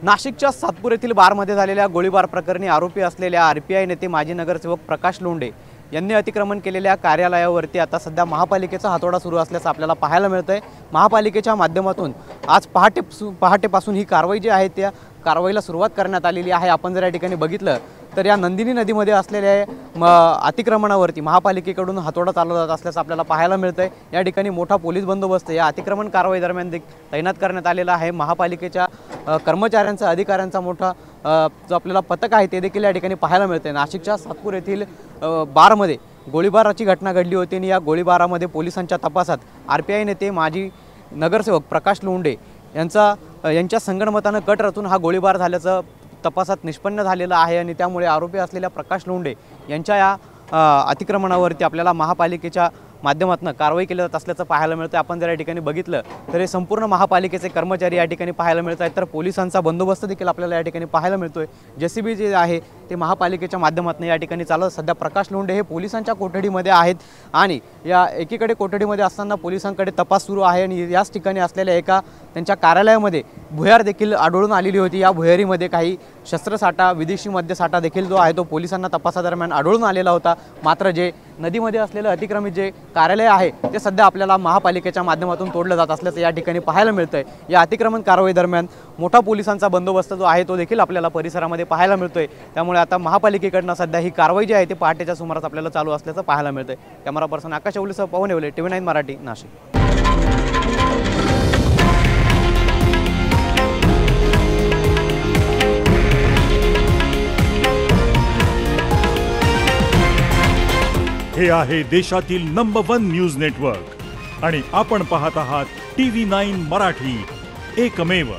नाशिकच्या सातपूर येथील बारमध्ये झालेल्या गोळीबार प्रकरणी आरोपी असलेल्या आरपीआय नेते माजी नगरसेवक प्रकाश लोंढे यांनी अतिक्रमण केलेल्या कार्यालयावरती आता सध्या महापालिकेचा हातोडा सुरू असल्याचं आपल्याला पाहायला मिळतंय। महापालिकेच्या माध्यमातून आज पहाटेपासून ही कारवाई जी आहे त्या कारवाईला सुरुवात करण्यात आलेली आहे। आपण जर या ठिकाणी बघितलं तर या नंदिनी नदीमध्ये असलेल्या अतिक्रमणावरती महापालिकेकडून हातोडा चालवला जात असल्याचं आपल्याला पाहायला मिळतंय। या ठिकाणी मोठा पोलीस बंदोबस्त या अतिक्रमण कारवाई दरम्यान तैनात करण्यात आलेला आहे। महापालिकेच्या कर्मचाऱ्यांचा अधिकाऱ्यांचा मोठा जो आपल्याला पथक आहे ते देखील या ठिकाणी पाहायला मिळते। नाशिकच्या सातपूर येथील बारमध्ये गोळीबाराची घटना घडली होती आणि या गोळीबारामध्ये पोलिसांच्या तपासात आरपीआय नेते माजी नगरसेवक प्रकाश लोंढे यांच्या संगनमतानं कट रचून हा गोळीबार झाल्याचं तपासात निष्पन्न झालेलं आहे आणि त्यामुळे आरोपी असलेल्या प्रकाश लोंढे यांच्या या अतिक्रमणावरती आपल्याला महापालिकेच्या माध्यमातून कारवाई केली जात असल्याचं पाहायला मिळतं। आपण जर या ठिकाणी बघितलं तर हे संपूर्ण महापालिकेचे कर्मचारी या ठिकाणी पाहायला मिळत आहेत, तर पोलिसांचा बंदोबस्त देखील आपल्याला या ठिकाणी पाहायला मिळतोय। जेसीबी जे आहे ते महापालिकेच्या माध्यमातून या ठिकाणी चालत सध्या प्रकाश लोंढे हे पोलिसांच्या कोठडीमध्ये आहेत आणि या एकीकडे कोठडीमध्ये असताना पोलिसांकडे तपास सुरू आहे आणि याच ठिकाणी असलेल्या एका त्यांच्या कार्यालयामध्ये भुयार देखील आढळून आलेली होती। या भुयारीमध्ये काही शस्त्रसाठा, विदेशी मद्यसाठा देखील जो आहे तो पोलिसांना तपासादरम्यान आढळून आलेला होता। मात्र जे नदीमध्ये असलेलं अतिक्रमित जे कार्यालय आहे ते सध्या आपल्याला महापालिकेच्या माध्यमातून तोडलं जात असल्याचं या ठिकाणी पाहायला मिळतंय। या अतिक्रमण कारवाई दरम्यान मोठा पोलिसांचा बंदोबस्त जो आहे तो देखील आपल्याला परिसरामध्ये पाहायला मिळतोय। त्यामुळे आता महापालिकेकडनं सध्या ही कारवाई जी आहे ते पहाटेच्या सुमारास आपल्याला चालू असल्याचं पाहायला मिळतंय। कॅमेरा पर्सन आकाश अवलेसह पवन येवले, TV9 मराठी, नाशिक। हे आहे देशातील नंबर 1 न्यूज नेटवर्क आणि आपण पाहत आहात TV9 मराठी, एकमेव।